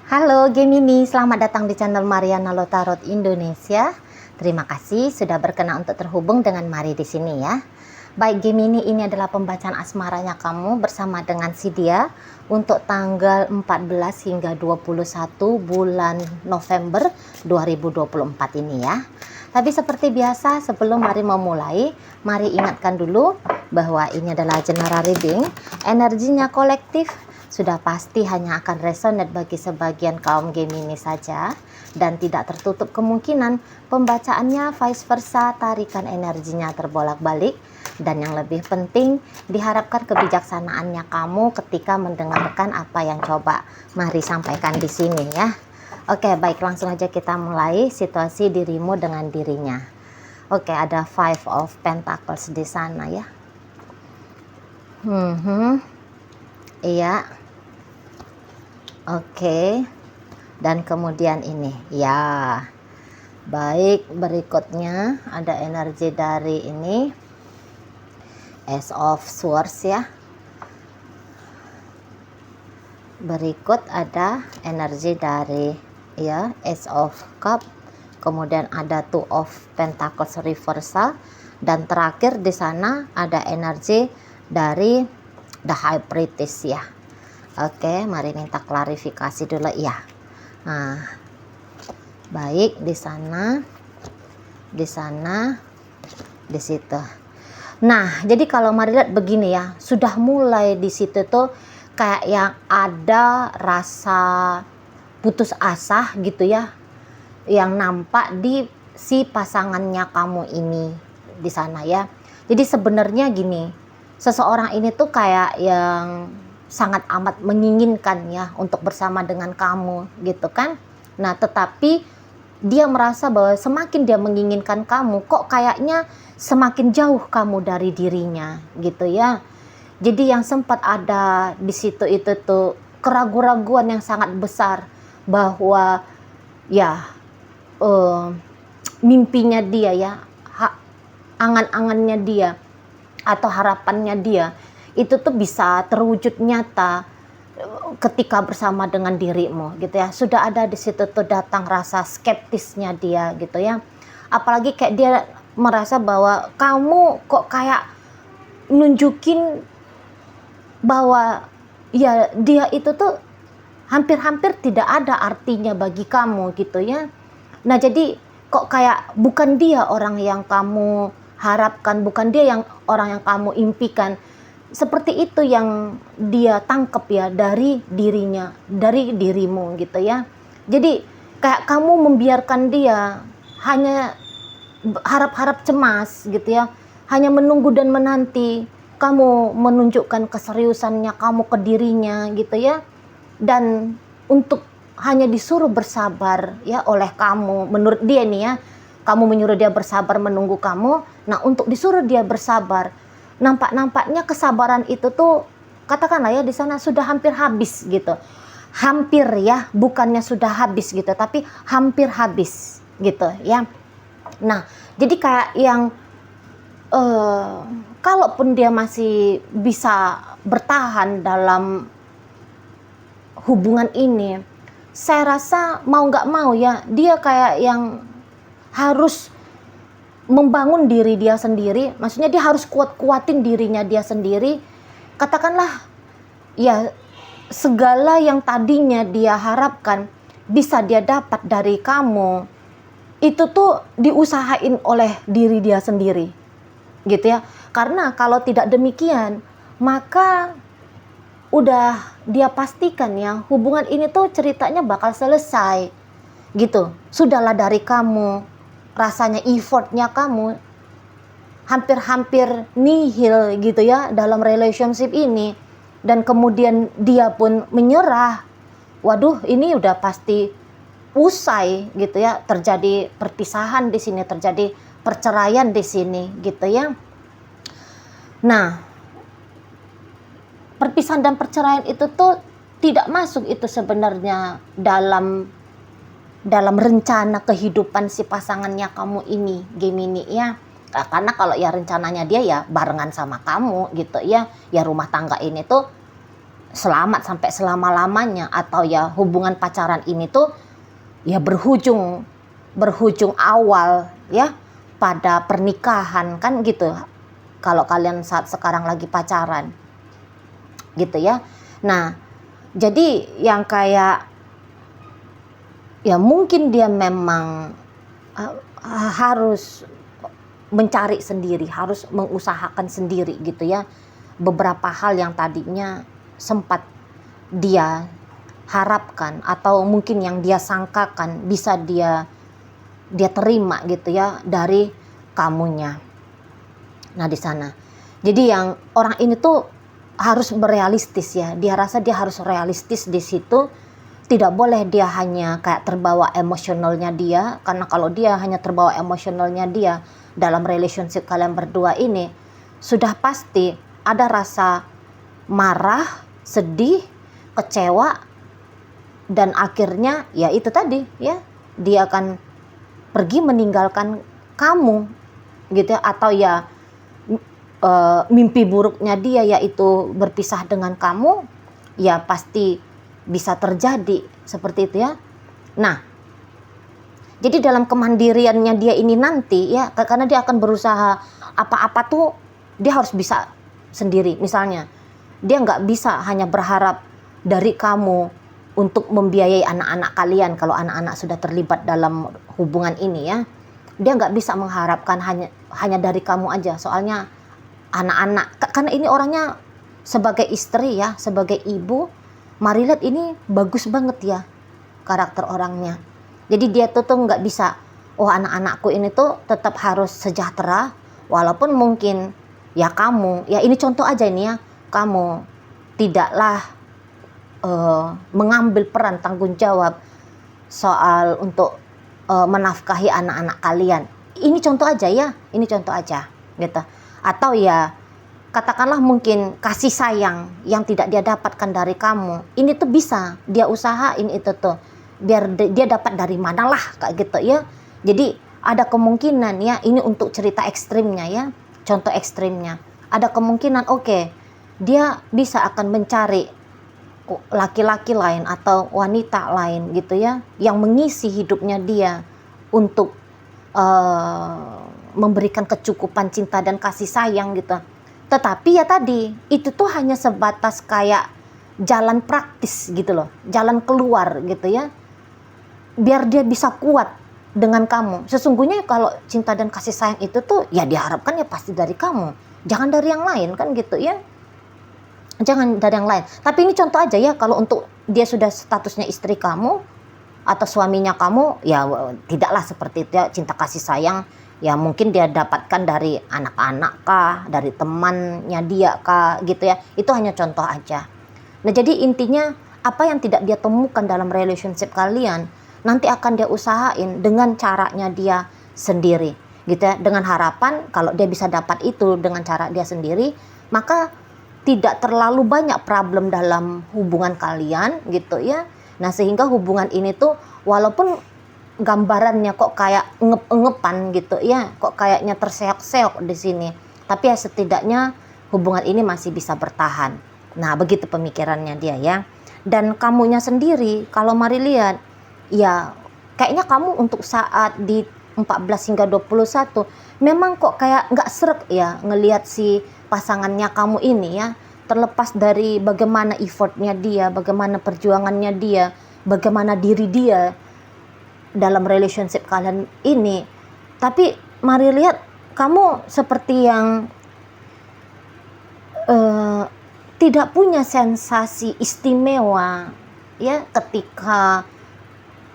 Halo Gemini, selamat datang di channel Mariana Lotarot Indonesia. Terima kasih sudah berkenan untuk terhubung dengan Mari di sini ya. Baik Gemini, ini adalah pembacaan asmaranya kamu bersama dengan si dia untuk tanggal 14 hingga 21 bulan November 2024 ini ya. Tapi seperti biasa sebelum Mari memulai, mari ingatkan dulu bahwa ini adalah general reading, energinya kolektif. Sudah pasti hanya akan resonate bagi sebagian kaum Gemini saja dan tidak tertutup kemungkinan pembacaannya vice versa, tarikan energinya terbolak-balik, dan yang lebih penting diharapkan kebijaksanaannya kamu ketika mendengarkan apa yang coba Mari sampaikan di sini ya. Oke, baik, langsung aja kita mulai situasi dirimu dengan dirinya. Oke, ada Five of Pentacles di sana ya. Iya. Oke. Dan kemudian ini. Ya. Baik, berikutnya ada energi dari ini. Ace of Swords ya. Berikut ada energi dari ya, Ace of Cup. Kemudian ada Two of Pentacles reversal, dan terakhir di sana ada energi dari The High Priestess ya. Oke, mari minta klarifikasi dulu ya. Nah, baik, di sana, di situ. Nah, jadi kalau Mari lihat begini ya, sudah mulai di situ tuh kayak yang ada rasa putus asa gitu ya, yang nampak di si pasangannya kamu ini di sana ya. Jadi sebenarnya gini, seseorang ini tuh kayak yang sangat amat menginginkan ya untuk bersama dengan kamu gitu kan. Nah, tetapi dia merasa bahwa semakin dia menginginkan kamu, kok kayaknya semakin jauh kamu dari dirinya gitu ya. Jadi yang sempat ada di situ itu tuh keraguan-raguan yang sangat besar bahwa ya mimpinya dia ya, angan-angannya dia atau harapannya dia itu tuh bisa terwujud nyata ketika bersama dengan dirimu gitu ya. Sudah ada di situ tuh datang rasa skeptisnya dia gitu ya. Apalagi kayak dia merasa bahwa kamu kok kayak nunjukin bahwa ya dia itu tuh hampir-hampir tidak ada artinya bagi kamu gitu ya. Nah, jadi kok kayak bukan dia orang yang kamu harapkan, bukan dia yang orang yang kamu impikan. Seperti itu yang dia tangkap ya dari dirinya, dari dirimu gitu ya. Jadi kayak kamu membiarkan dia hanya harap-harap cemas gitu ya, hanya menunggu dan menanti kamu menunjukkan keseriusannya kamu ke dirinya gitu ya, dan untuk hanya disuruh bersabar ya oleh kamu. Menurut dia nih ya, kamu menyuruh dia bersabar menunggu kamu. Nah, untuk disuruh dia bersabar, nampaknya kesabaran itu tuh katakanlah ya di sana sudah hampir habis gitu. Hampir ya, bukannya sudah habis gitu, tapi hampir habis gitu ya. Nah, jadi kayak yang kalaupun dia masih bisa bertahan dalam hubungan ini, saya rasa mau nggak mau ya, dia kayak yang harus membangun diri dia sendiri. Maksudnya dia harus kuatin dirinya dia sendiri. Katakanlah ya, segala yang tadinya dia harapkan bisa dia dapat dari kamu, itu tuh diusahain oleh diri dia sendiri gitu ya. Karena kalau tidak demikian, maka udah dia pastikan ya hubungan ini tuh ceritanya bakal selesai gitu. Sudahlah dari kamu, rasanya effortnya kamu hampir-hampir nihil gitu ya dalam relationship ini, dan kemudian dia pun menyerah. Waduh, ini udah pasti usai gitu ya, terjadi perpisahan di sini, terjadi perceraian di sini gitu ya. Nah, perpisahan dan perceraian itu tuh tidak masuk itu sebenarnya dalam rencana kehidupan si pasangannya kamu ini Gemini ya. Karena kalau ya rencananya dia ya barengan sama kamu gitu ya. Ya rumah tangga ini tuh selamat sampai selama-lamanya, atau ya hubungan pacaran ini tuh ya berujung awal ya pada pernikahan kan gitu, kalau kalian saat sekarang lagi pacaran gitu ya. Nah jadi yang kayak ya mungkin dia memang harus mencari sendiri, harus mengusahakan sendiri gitu ya, beberapa hal yang tadinya sempat dia harapkan atau mungkin yang dia sangkakan bisa dia terima gitu ya dari kamunya. Nah di sana jadi yang orang ini tuh harus berealistis ya, dia rasa dia harus realistis di situ. Tidak boleh dia hanya kayak terbawa emosionalnya dia, karena kalau dia hanya terbawa emosionalnya dia dalam relationship kalian berdua ini, sudah pasti ada rasa marah, sedih, kecewa, dan akhirnya ya itu tadi ya, dia akan pergi meninggalkan kamu gitu ya, atau ya mimpi buruknya dia yaitu berpisah dengan kamu ya pasti bisa terjadi seperti itu ya. Nah jadi dalam kemandiriannya dia ini nanti ya, karena dia akan berusaha apa-apa tuh dia harus bisa sendiri. Misalnya dia nggak bisa hanya berharap dari kamu untuk membiayai anak-anak kalian kalau anak-anak sudah terlibat dalam hubungan ini ya. Dia nggak bisa mengharapkan hanya dari kamu aja, soalnya anak-anak, karena ini orangnya sebagai istri ya, sebagai ibu, mari lihat ini bagus banget ya karakter orangnya. Jadi dia tuh nggak bisa, oh anak-anakku ini tuh tetap harus sejahtera, walaupun mungkin ya kamu, ya ini contoh aja ini ya, kamu tidaklah mengambil peran tanggung jawab soal untuk menafkahi anak-anak kalian. Ini contoh aja ya, ini contoh aja gitu. Atau ya katakanlah mungkin kasih sayang yang tidak dia dapatkan dari kamu, ini tuh bisa dia usahain itu tuh biar dia dapat dari mana lah kayak gitu ya. Jadi ada kemungkinan ya, ini untuk cerita ekstrimnya ya, contoh ekstrimnya, ada kemungkinan oke, dia bisa akan mencari laki-laki lain atau wanita lain gitu ya, yang mengisi hidupnya dia untuk memberikan kecukupan cinta dan kasih sayang gitu. Tetapi ya tadi itu tuh hanya sebatas kayak jalan praktis gitu loh, jalan keluar gitu ya, biar dia bisa kuat dengan kamu. Sesungguhnya kalau cinta dan kasih sayang itu tuh ya diharapkan ya pasti dari kamu, jangan dari yang lain kan gitu ya, jangan dari yang lain. Tapi ini contoh aja ya, kalau untuk dia sudah statusnya istri kamu atau suaminya kamu ya tidaklah seperti itu ya, cinta kasih sayang ya mungkin dia dapatkan dari anak-anak kah, dari temannya dia kah gitu ya, itu hanya contoh aja. Nah jadi intinya apa yang tidak dia temukan dalam relationship kalian nanti akan dia usahain dengan caranya dia sendiri gitu ya, dengan harapan kalau dia bisa dapat itu dengan cara dia sendiri, maka tidak terlalu banyak problem dalam hubungan kalian gitu ya. Nah sehingga hubungan ini tuh walaupun gambarannya kok kayak ngep-ngepan gitu ya, kok kayaknya terseok-seok di sini, tapi ya setidaknya hubungan ini masih bisa bertahan. Nah begitu pemikirannya dia ya. Dan kamunya sendiri kalau mari lihat ya, kayaknya kamu untuk saat di 14 hingga 21 memang kok kayak nggak srek ya ngelihat si pasangannya kamu ini ya, terlepas dari bagaimana effortnya dia, bagaimana perjuangannya dia, bagaimana diri dia dalam relationship kalian ini. Tapi mari lihat kamu seperti yang tidak punya sensasi istimewa ya ketika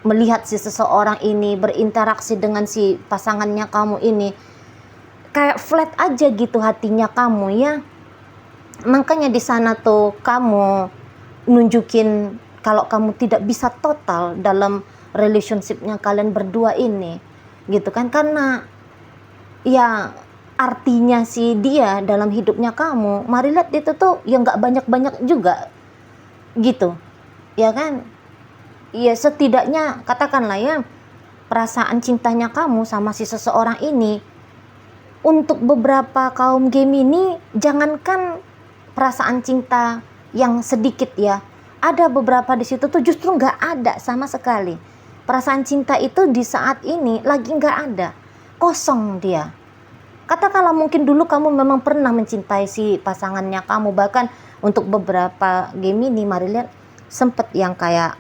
melihat si seseorang ini berinteraksi dengan si pasangannya kamu ini, kayak flat aja gitu hatinya kamu ya. Makanya di sana tuh kamu nunjukin kalau kamu tidak bisa total dalam relationshipnya kalian berdua ini gitu kan, karena ya artinya si dia dalam hidupnya kamu, mari lihat itu tuh ya nggak banyak-banyak juga gitu ya kan. Ya setidaknya katakanlah ya, perasaan cintanya kamu sama si seseorang ini untuk beberapa kaum Gemini, jangankan perasaan cinta yang sedikit ya, ada beberapa di situ tuh justru nggak ada sama sekali. Perasaan cinta itu di saat ini lagi nggak ada, kosong dia. Katakanlah mungkin dulu kamu memang pernah mencintai si pasangannya kamu, bahkan untuk beberapa Gemini, mari lihat, sempet yang kayak,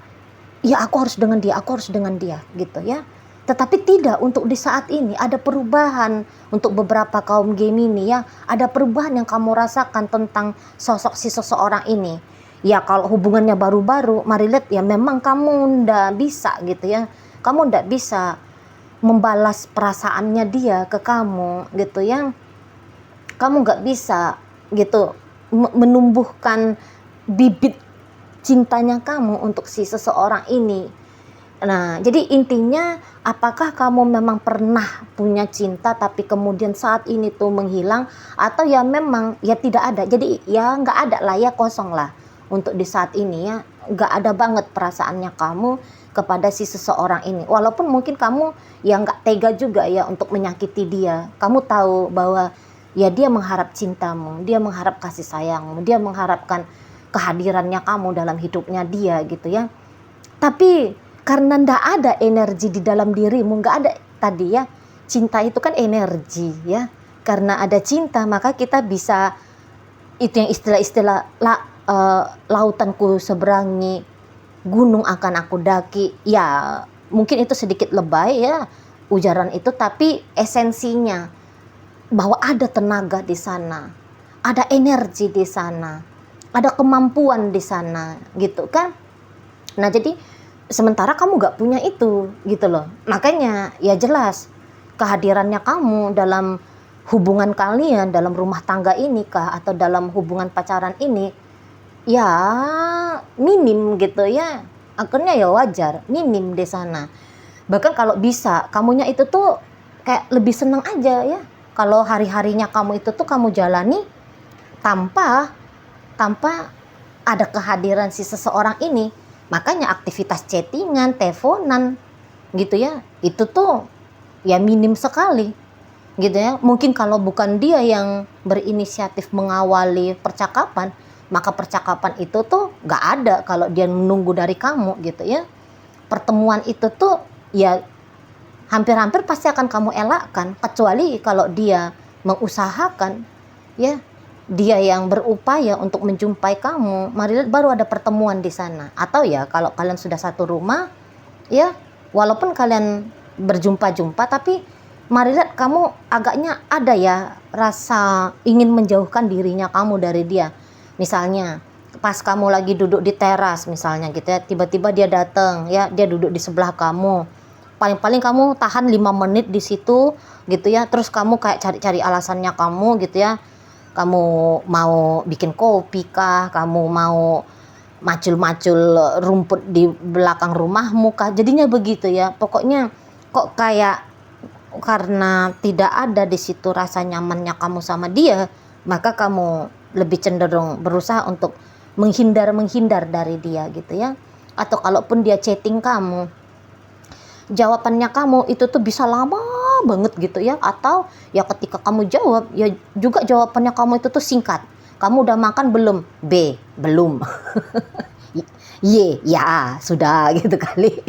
ya aku harus dengan dia, aku harus dengan dia gitu ya. Tetapi tidak, untuk di saat ini ada perubahan untuk beberapa kaum Gemini ya, ada perubahan yang kamu rasakan tentang sosok si seseorang ini. Ya kalau hubungannya baru-baru, mari lihat ya, memang kamu ndak bisa gitu ya, kamu ndak bisa membalas perasaannya dia ke kamu gitu ya, kamu nggak bisa gitu menumbuhkan bibit cintanya kamu untuk si seseorang ini. Nah jadi intinya, apakah kamu memang pernah punya cinta tapi kemudian saat ini tuh menghilang, atau ya memang ya tidak ada, jadi ya nggak ada lah ya, kosong lah untuk di saat ini ya, nggak ada banget perasaannya kamu kepada si seseorang ini. Walaupun mungkin kamu ya nggak tega juga ya untuk menyakiti dia. Kamu tahu bahwa ya dia mengharap cintamu, dia mengharap kasih sayangmu, dia mengharapkan kehadirannya kamu dalam hidupnya dia gitu ya. Tapi karena ndak ada energi di dalam dirimu, nggak ada tadi ya, cinta itu kan energi ya. Karena ada cinta maka kita bisa, itu yang istilah-istilah lautanku seberangi, gunung akan aku daki. Ya mungkin itu sedikit lebay ya ujaran itu, tapi esensinya bahwa ada tenaga di sana, ada energi di sana, ada kemampuan di sana gitu kan. Nah jadi sementara kamu gak punya itu gitu loh, makanya ya jelas kehadirannya kamu dalam hubungan kalian, dalam rumah tangga ini kah, atau dalam hubungan pacaran ini ya minim gitu ya, akhirnya ya wajar minim di sana. Bahkan kalau bisa kamunya itu tuh kayak lebih seneng aja ya kalau hari-harinya kamu itu tuh kamu jalani tanpa ada kehadiran si seseorang ini. Makanya aktivitas chattingan, teleponan gitu ya, itu tuh ya minim sekali gitu ya. Mungkin kalau bukan dia yang berinisiatif mengawali percakapan, maka percakapan itu tuh gak ada kalau dia menunggu dari kamu gitu ya. Pertemuan itu tuh ya hampir-hampir pasti akan kamu elakkan, kecuali kalau dia mengusahakan ya, dia yang berupaya untuk menjumpai kamu, mari lihat baru ada pertemuan di sana. Atau ya kalau kalian sudah satu rumah ya, walaupun kalian berjumpa-jumpa, tapi mari lihat kamu agaknya ada ya rasa ingin menjauhkan dirinya kamu dari dia. Misalnya pas kamu lagi duduk di teras misalnya gitu ya, tiba-tiba dia datang ya, dia duduk di sebelah kamu, paling-paling kamu tahan 5 menit di situ gitu ya, terus kamu kayak cari-cari alasannya kamu gitu ya, kamu mau bikin kopi kah, kamu mau macul-macul rumput di belakang rumahmu kah, jadinya begitu ya. Pokoknya kok kayak karena tidak ada di situ rasa nyamannya kamu sama dia, maka kamu lebih cenderung berusaha untuk menghindar dari dia gitu ya. Atau kalaupun dia chatting kamu, jawabannya kamu itu tuh bisa lama banget gitu ya. Atau ya ketika kamu jawab ya juga jawabannya kamu itu tuh singkat. Kamu udah makan belum? B, belum. Y, ya sudah gitu kali.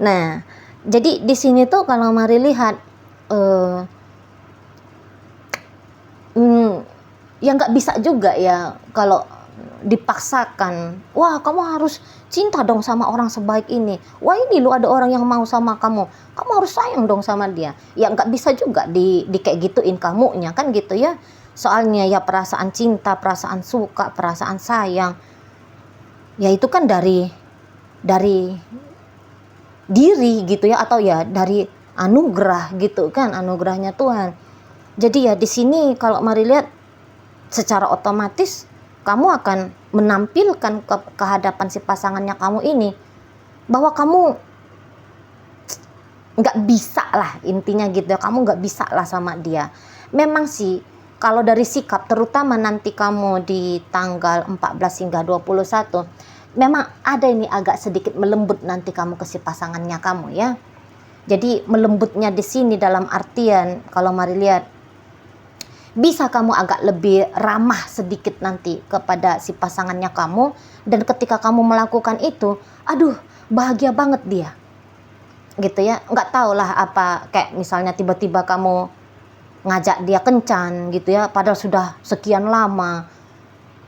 Nah jadi di sini tuh kalau mari lihat ya nggak bisa juga ya kalau dipaksakan, wah kamu harus cinta dong sama orang sebaik ini, wah ini lo ada orang yang mau sama kamu, kamu harus sayang dong sama dia. Ya nggak bisa juga di kayak gituin kamunya kan gitu ya. Soalnya ya perasaan cinta, perasaan suka, perasaan sayang ya itu kan dari diri gitu ya, atau ya dari anugerah gitu kan, anugerahnya Tuhan. Jadi ya di sini kalau mari lihat secara otomatis kamu akan menampilkan ke hadapan si pasangannya kamu ini bahwa kamu nggak bisa lah, intinya gitu ya, kamu nggak bisa lah sama dia. Memang sih kalau dari sikap, terutama nanti kamu di tanggal 14 hingga 21, memang ada ini agak sedikit melembut nanti kamu ke si pasangannya kamu ya. Jadi melembutnya di sini dalam artian kalau mari lihat, bisa kamu agak lebih ramah sedikit nanti kepada si pasangannya kamu. Dan ketika kamu melakukan itu, aduh bahagia banget dia gitu ya. Nggak tahu lah apa, kayak misalnya tiba-tiba kamu ngajak dia kencan gitu ya, padahal sudah sekian lama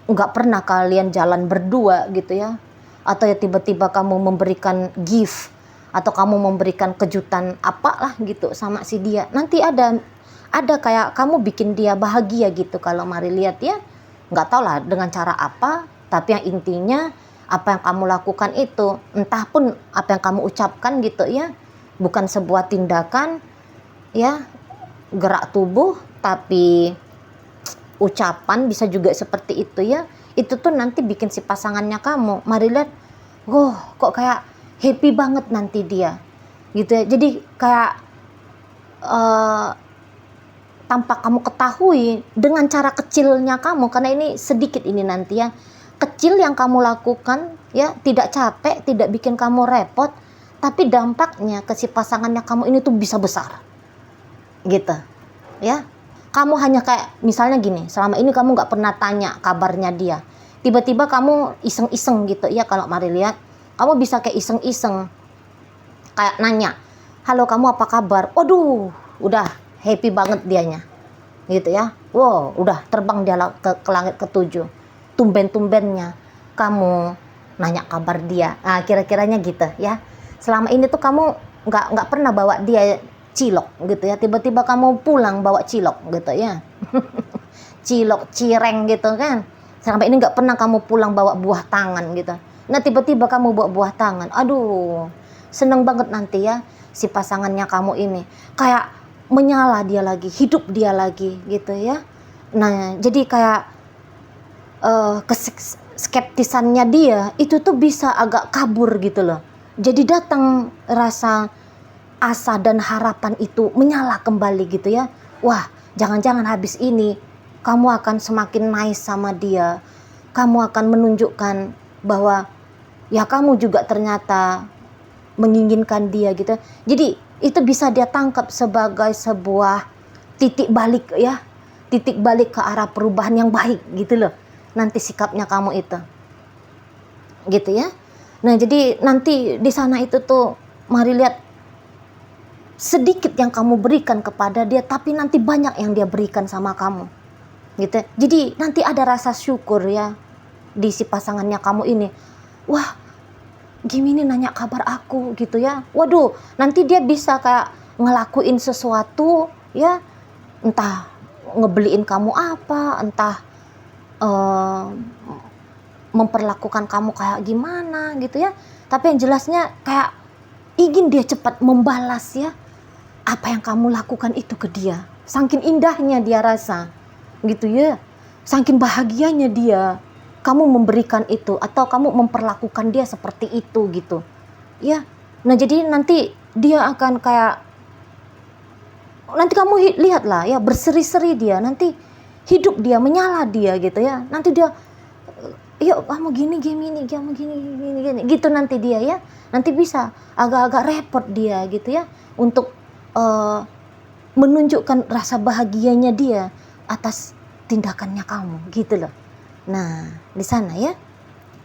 nggak pernah kalian jalan berdua gitu ya. Atau ya tiba-tiba kamu memberikan gift, atau kamu memberikan kejutan apalah gitu sama si dia. Nanti ada kayak kamu bikin dia bahagia gitu kalau Mari lihat ya. Nggak tahu lah dengan cara apa, tapi yang intinya apa yang kamu lakukan itu, entah pun apa yang kamu ucapkan gitu ya, bukan sebuah tindakan ya, gerak tubuh, tapi ucapan bisa juga seperti itu ya. Itu tuh nanti bikin si pasangannya kamu, Mari lihat, kok kayak happy banget nanti dia gitu ya. Jadi kayak tanpa kamu ketahui dengan cara kecilnya kamu, karena ini sedikit ini nanti ya, kecil yang kamu lakukan ya, tidak capek, tidak bikin kamu repot, tapi dampaknya ke si pasangannya kamu ini tuh bisa besar gitu ya. Kamu hanya kayak misalnya gini, selama ini kamu nggak pernah tanya kabarnya dia, tiba-tiba kamu iseng-iseng gitu ya. Kalau Mari lihat, kamu bisa kayak iseng-iseng kayak nanya, halo kamu apa kabar, waduh udah happy banget dianya gitu ya. Wow, udah terbang dia ke langit ketujuh. Tumben-tumbennya kamu nanya kabar dia. Nah, kira-kiranya gitu ya. Selama ini tuh kamu nggak pernah bawa dia cilok gitu ya. Tiba-tiba kamu pulang bawa cilok gitu ya. Cilok cireng gitu kan. Selama ini nggak pernah kamu pulang bawa buah tangan gitu. Nah, tiba-tiba kamu bawa buah tangan. Aduh, seneng banget nanti ya si pasangannya kamu ini. Kayak menyala dia lagi, hidup dia lagi gitu ya. Nah, jadi kayak skeptisannya dia itu tuh bisa agak kabur gitu loh. Jadi datang rasa asa dan harapan itu menyala kembali gitu ya. Wah, jangan-jangan habis ini kamu akan semakin nice sama dia. Kamu akan menunjukkan bahwa ya kamu juga ternyata menginginkan dia gitu. Jadi itu bisa dia tangkap sebagai sebuah titik balik ya. Titik balik ke arah perubahan yang baik gitu loh. Nanti sikapnya kamu itu. Gitu ya. Nah, jadi nanti di sana itu tuh Mari lihat, sedikit yang kamu berikan kepada dia, tapi nanti banyak yang dia berikan sama kamu. Gitu. Jadi nanti ada rasa syukur ya di si pasangannya kamu ini. Wah, Gimini nanya kabar aku gitu ya. Waduh, nanti dia bisa kayak ngelakuin sesuatu ya, entah ngebeliin kamu apa, entah memperlakukan kamu kayak gimana gitu ya. Tapi yang jelasnya kayak ingin dia cepat membalas ya apa yang kamu lakukan itu ke dia. Saking indahnya dia rasa gitu ya, saking bahagianya dia kamu memberikan itu, atau kamu memperlakukan dia seperti itu gitu ya. Nah, jadi nanti dia akan kayak, nanti kamu lihatlah ya, berseri-seri dia, nanti hidup dia menyala dia gitu ya. Nanti dia, yuk kamu gini gitu nanti dia ya. Nanti bisa agak-agak repot dia gitu ya untuk menunjukkan rasa bahagianya dia atas tindakannya kamu gitu loh. Nah, di sana ya.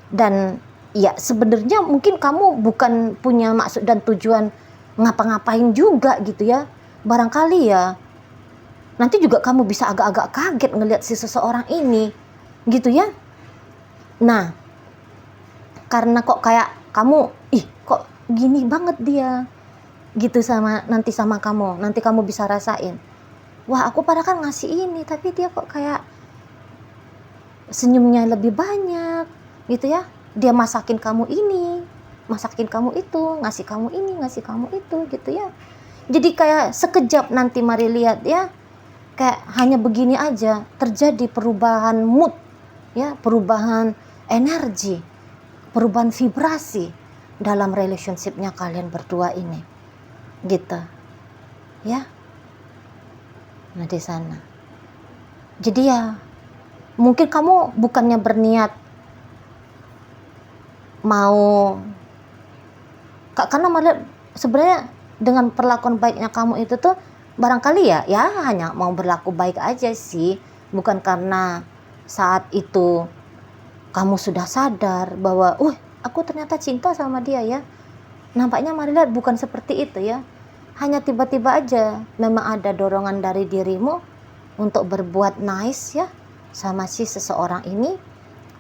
Dan ya sebenarnya mungkin kamu bukan punya maksud dan tujuan ngapa-ngapain juga gitu ya. Barangkali ya nanti juga kamu bisa agak-agak kaget ngelihat si seseorang ini gitu ya. Nah, karena kok kayak kamu, kok gini banget dia gitu nanti sama kamu. Nanti kamu bisa rasain, wah aku padahal kan ngasih ini, tapi dia kok kayak senyumnya lebih banyak gitu ya. Dia masakin kamu ini, masakin kamu itu, ngasih kamu ini, ngasih kamu itu gitu ya. Jadi kayak sekejap nanti Mari lihat ya, kayak hanya begini aja terjadi perubahan mood ya, perubahan energi, perubahan vibrasi dalam relationshipnya kalian berdua ini gitu ya. Nah, di sana jadi ya mungkin kamu bukannya berniat mau, karena malah sebenarnya dengan perlakuan baiknya kamu itu tuh barangkali ya hanya mau berlaku baik aja sih, bukan karena saat itu kamu sudah sadar bahwa, aku ternyata cinta sama dia ya. Nampaknya Marila bukan seperti itu ya. Hanya tiba-tiba aja memang ada dorongan dari dirimu untuk berbuat nice ya sama si seseorang ini,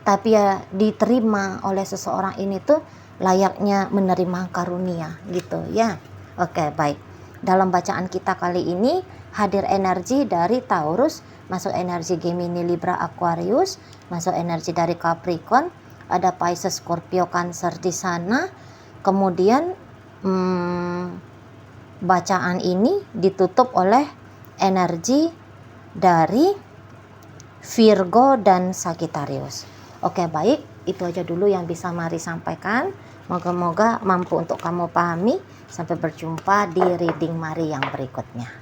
tapi ya diterima oleh seseorang ini tuh layaknya menerima karunia gitu ya. Oke, baik. Dalam bacaan kita kali ini hadir energi dari Taurus, masuk energi Gemini, Libra, Aquarius, masuk energi dari Capricorn, ada Pisces, Scorpio, Cancer di sana. Kemudian bacaan ini ditutup oleh energi dari Virgo dan Sagittarius. Oke, baik, itu aja dulu yang bisa Mari sampaikan. Moga-moga mampu untuk kamu pahami. Sampai berjumpa di reading Mari yang berikutnya.